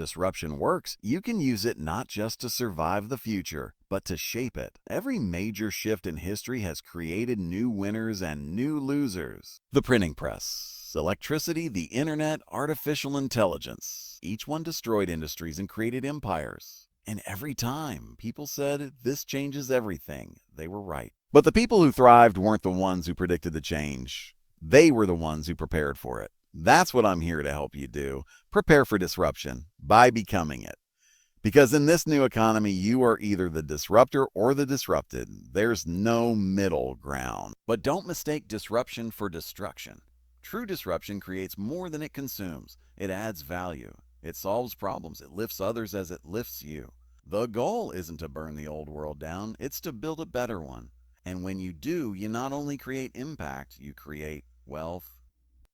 Disruption works, you can use it not just to survive the future, but to shape it. Every major shift in history has created new winners and new losers. The printing press, electricity, the internet, artificial intelligence. Each one destroyed industries and created empires. And every time people said, "This changes everything," they were right. But the people who thrived weren't the ones who predicted the change. They were the ones who prepared for it. That's what I'm here to help you do. Prepare for disruption by becoming it. Because in this new economy, you are either the disruptor or the disrupted. There's no middle ground. But don't mistake disruption for destruction. True disruption creates more than it consumes. It adds value. It solves problems. It lifts others as it lifts you. The goal isn't to burn the old world down. It's to build a better one. And when you do, you not only create impact, you create wealth.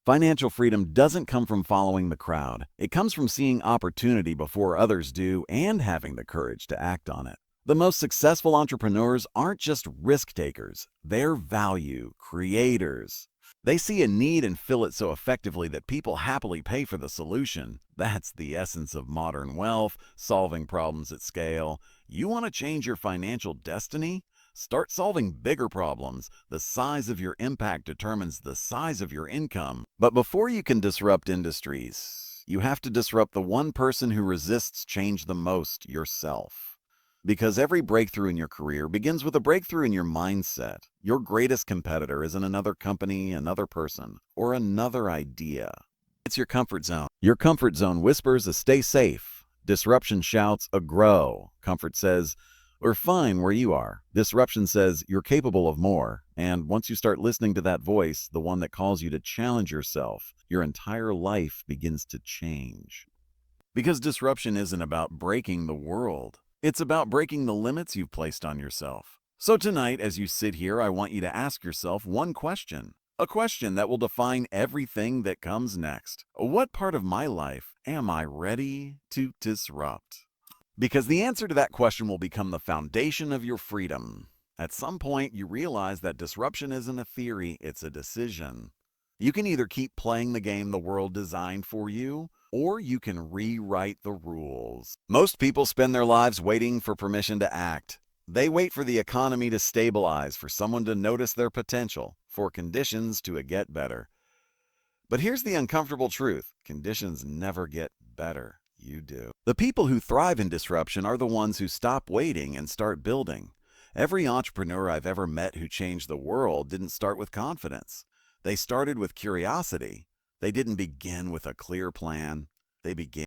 Financial freedom doesn't come from following the crowd. It comes from seeing opportunity before others do and having the courage to act on it. The most successful entrepreneurs aren't just risk takers, they're value creators. They see a need and fill it so effectively that people happily pay for the solution. That's the essence of modern wealth, solving problems at scale. You want to change your financial destiny? Start solving bigger problems. The size of your impact determines the size of your income. But before you can disrupt industries, you have to disrupt the one person who resists change the most, yourself. Because every breakthrough in your career begins with a breakthrough in your mindset. Your greatest competitor isn't another company, another person, or another idea. It's your comfort zone. Your comfort zone whispers a stay safe. Disruption shouts a grow. Comfort says, "We're fine where you are." Disruption says you're capable of more. And once you start listening to that voice, the one that calls you to challenge yourself, your entire life begins to change. Because disruption isn't about breaking the world. It's about breaking the limits you've placed on yourself. So tonight, as you sit here, I want you to ask yourself one question. A question that will define everything that comes next. What part of my life am I ready to disrupt? Because the answer to that question will become the foundation of your freedom. At some point, you realize that disruption isn't a theory, it's a decision. You can either keep playing the game the world designed for you, or you can rewrite the rules. Most people spend their lives waiting for permission to act. They wait for the economy to stabilize, for someone to notice their potential, for conditions to get better. But here's the uncomfortable truth. Conditions never get better. You do. The people who thrive in disruption are the ones who stop waiting and start building. Every entrepreneur I've ever met who changed the world didn't start with confidence. They started with curiosity. They didn't begin with a clear plan. They began